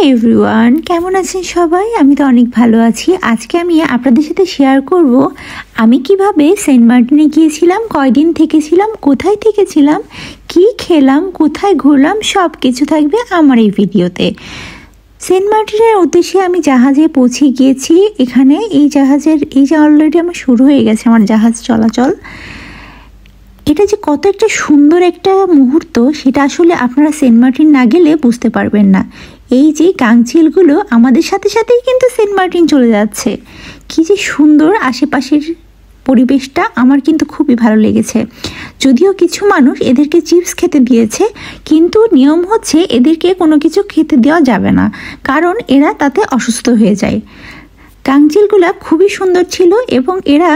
Everyone, কেমন আছেন সবাই? আমি তো অনেক ভালো আছি। আজকে আমি আপনাদের সাথে শেয়ার করব আমি কিভাবে সেন্ট মার্টিনে গিয়েছিলাম, কয়দিন থেকেছিলাম, কোথায় থেকেছিলাম, কি খেলাম, কোথায় ঘুরলাম, সব কিছু থাকবে আমার এই ভিডিওতে। সেন্ট মার্টিনের উদ্দেশ্যে আমি জাহাজে পৌঁছে গিয়েছি। এখানে এই যে অলরেডি আমার শুরু হয়ে গেছে আমার জাহাজ চলাচল। এটা যে কত একটা সুন্দর একটা মুহূর্ত, সেটা আসলে আপনারা সেন্ট মার্টিন না গেলে বুঝতে পারবেন না। এই যে গাংচিলগুলো আমাদের সাথে সাথেই কিন্তু সেন্ট মার্টিন চলে যাচ্ছে। কি যে সুন্দর আশেপাশের পরিবেশটা, আমার কিন্তু খুবই ভালো লেগেছে। যদিও কিছু মানুষ এদেরকে চিপস খেতে দিয়েছে, কিন্তু নিয়ম হচ্ছে এদেরকে কোনো কিছু খেতে দেওয়া যাবে না, কারণ এরা তাতে অসুস্থ হয়ে যায়। গাংচিলগুলা খুবই সুন্দর ছিল এবং এরা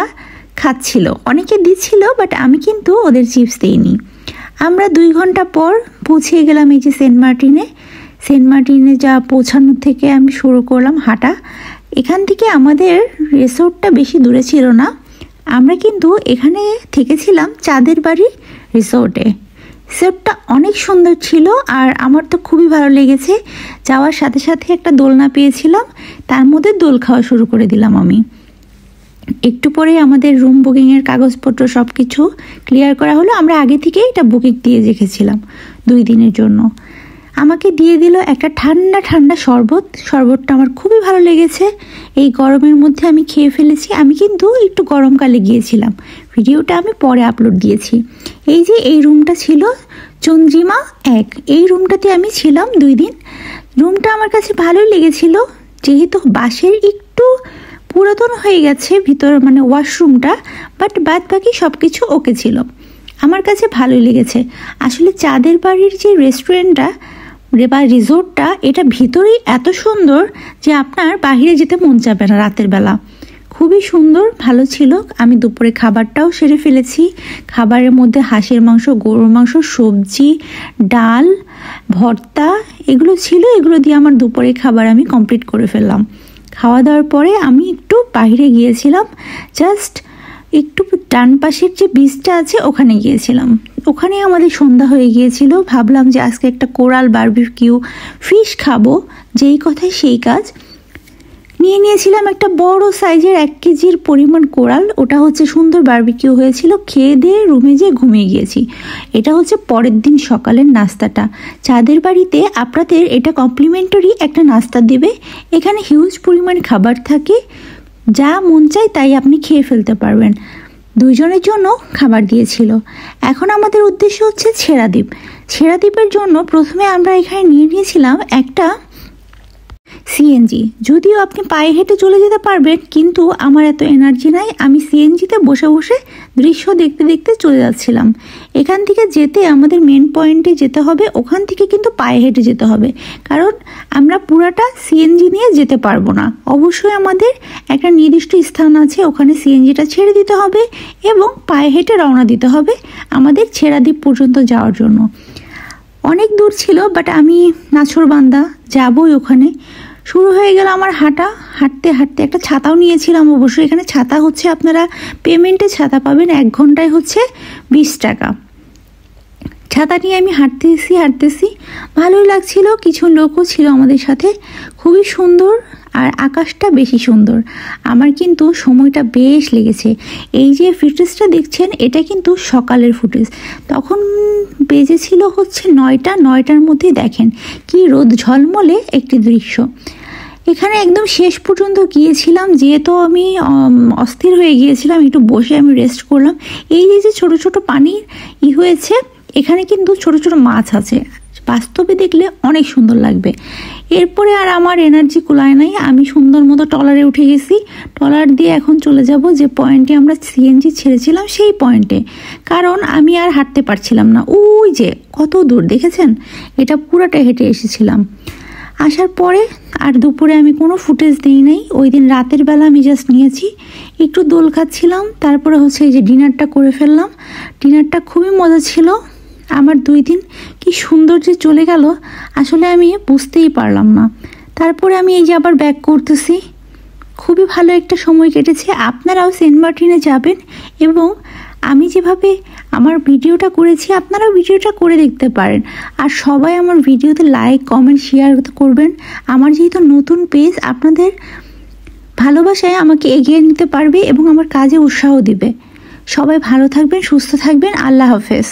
খাচ্ছিল, অনেকে দিচ্ছিল, বাট আমি কিন্তু ওদের চিপস দিইনি। আমরা 2 ঘন্টা পর পৌঁছে গেলাম এই যে সেন্ট মার্টিনে যা পৌঁছানোর থেকে আমি শুরু করলাম হাঁটা। এখান থেকে আমাদের রিসোর্টটা বেশি দূরে ছিল না। আমরা কিন্তু এখানে থেকেছিলাম চাঁদের বাড়ি রিসোর্টে। রিসোর্টটা অনেক সুন্দর ছিল আর আমার তো খুবই ভালো লেগেছে। যাওয়ার সাথে সাথে একটা দোলনা পেয়েছিলাম, তার মধ্যে দোল খাওয়া শুরু করে দিলাম আমি। একটু পরে আমাদের রুম বুকিংয়ের কাগজপত্র সব কিছু ক্লিয়ার করা হলো। আমরা আগে থেকেই এটা বুকিং দিয়ে রেখেছিলাম 2 দিনের জন্য। আমাকে দিয়ে দিল একটা ঠান্ডা ঠান্ডা শরবতটা আমার খুবই ভালো লেগেছে। এই গরমের মধ্যে আমি খেয়ে ফেলেছি। আমি কিন্তু একটু গরমকালে গিয়েছিলাম, ভিডিওটা আমি পরে আপলোড দিয়েছি। এই যে এই রুমটা ছিল চন্দ্রিমা 1, এই রুমটাতে আমি ছিলাম 2 দিন। রুমটা আমার কাছে ভালোই লেগেছিল, যেহেতু বাঁশের একটু পুরাতন হয়ে গেছে ভিতর, মানে ওয়াশরুমটা, বাট বাদ বাকি সব কিছু ওকে ছিল। আমার কাছে ভালোই লেগেছে। আসলে চাঁদের বাড়ির যে রেস্টুরেন্টটা বা রিসোর্টটা, এটা ভিতরেই এত সুন্দর যে আপনার বাইরে যেতে মন যাবে না রাতের বেলা। খুবই সুন্দর, ভালো ছিল। আমি দুপুরে খাবারটাও সেরে ফেলেছি। খাবারের মধ্যে হাঁসের মাংস, গরুর মাংস, সবজি, ডাল, ভর্তা এগুলো ছিল। এগুলো দিয়ে আমার দুপুরে খাবার আমি কমপ্লিট করে ফেললাম। খাওয়া দাওয়ার পরে আমি একটু বাইরে গিয়েছিলাম, জাস্ট একটু ডান পাশের যে বিচটা আছে ওখানে গিয়েছিলাম। ওখানে আমাদের সন্ধ্যা হয়ে গিয়েছিল। ভাবলাম যে আজকে একটা কোরাল বারবিকিউ ফিশ খাবো, যেই কথায় সেই কাজ। নিয়েছিলাম একটা বড় সাইজের 1 কেজির পরিমাণ কোরাল। ওটা হচ্ছে সুন্দর বারবিকিউ হয়েছিল। খেয়ে দিয়ে রুমে যেয়ে ঘুমিয়ে গিয়েছি। এটা হচ্ছে পরের দিন সকালের নাস্তাটা। চাঁদের বাড়িতে আপনাদের এটা কমপ্লিমেন্টারি একটা নাস্তা দেবে। এখানে হিউজ পরিমাণ খাবার থাকে, যা মন চায় তাই আপনি খেয়ে ফেলতে পারবেন। 2 জনের জন্য খাবার দিয়েছিল। এখন আমাদের উদ্দেশ্য হচ্ছে ছেড়াদ্বীপের জন্য প্রথমে আমরা এখানে নিয়েছিলাম একটা সিএনজি। যদিও আপনি পায়ে হেঁটে চলে যেতে পারবেন, কিন্তু আমার এত এনার্জি নাই। আমি সিএনজিতে বসে বসে দৃশ্য দেখতে দেখতে চলে যাচ্ছিলাম। এখান থেকে যেতে আমাদের মেন পয়েন্টে যেতে হবে, ওখান থেকে কিন্তু পায়ে হেঁটে যেতে হবে, কারণ আমরা পুরাটা সিএনজি নিয়ে যেতে পারবো না। অবশ্যই আমাদের একটা নির্দিষ্ট স্থান আছে, ওখানে সিএনজিটা ছেড়ে দিতে হবে এবং পায়ে হেঁটে রওনা দিতে হবে আমাদের ছেড়াদ্বীপ পর্যন্ত যাওয়ার জন্য। অনেক দূর ছিল, বাট আমি নাছোড়বান্দা যাবই ওখানে। শুরু হয়ে গেল আমার হাঁটতে একটা ছাতাও নিয়েছিলাম। অবশ্যই এখানে ছাতা হচ্ছে আপনারা পেমেন্টে ছাতা পাবেন, 1 ঘন্টায় হচ্ছে 20 টাকা। ছাতা নিয়ে আমি হাঁটতেছি, ভালোই লাগছিল। কিছু লোকও ছিল আমাদের সাথে। খুবই সুন্দর, আর আকাশটা বেশি সুন্দর। আমার কিন্তু সময়টা বেশ লেগেছে। এই যে ফুটেজটা দেখছেন, এটা কিন্তু সকালের ফুটেজ। তখন বেজেছিল হচ্ছে 9টার মধ্যে দেখেন কি রোদ ঝলমলে একটি দৃশ্য। এখানে একদম শেষ পর্যন্ত গিয়েছিলাম, যেহেতু আমি অস্থির হয়ে গিয়েছিলাম। একটু বসে আমি রেস্ট করলাম। এই যে ছোট ছোট পানির হয়েছে, এখানে কিন্তু ছোট ছোট মাছ আছে। বাস্তবে দেখলে অনেক সুন্দর লাগবে। এরপরে আর আমার এনার্জি কুলায় নাই। আমি সুন্দর মতো ট্রলারে উঠে গেছি। ট্রলার দিয়ে এখন চলে যাব যে পয়েন্টে আমরা সিএনজি ছেড়েছিলাম, সেই পয়েন্টে, কারণ আমি আর হাঁটতে পারছিলাম না। ওই যে কত দূর দেখেছেন, এটা পুরাটা হেঁটে এসেছিলাম। আসার পরে আর দুপুরে আমি কোনো ফুটেজ দিই নাই। ওই দিন রাতের বেলা আমি জাস্ট নিয়েছি, একটু দোল খাচ্ছিলাম। তারপরে হচ্ছে এই যে ডিনারটা করে ফেললাম। ডিনারটা খুবই মজা ছিল। আমার 2 দিন কি সুন্দর যে চলে গেল, আসলে আমি বুঝতেই পারলাম না। তারপরে আমি এই যে আবার ব্যাক করতেছি। খুবই ভালো একটা সময় কেটেছে। আপনারাও সেন্ট মার্টিনে যাবেন এবং আমি যেভাবে আমার ভিডিওটা করেছি আপনারাও ভিডিওটা করে দেখতে পারেন। আর সবাই আমার ভিডিওতে লাইক কমেন্ট শেয়ার করবেন। আমার যেহেতু নতুন পেজ, আপনাদের ভালোবাসায় আমাকে এগিয়ে নিতে পারবে এবং আমার কাজে উৎসাহ দিবে। সবাই ভালো থাকবেন, সুস্থ থাকবেন। আল্লাহ হাফেজ।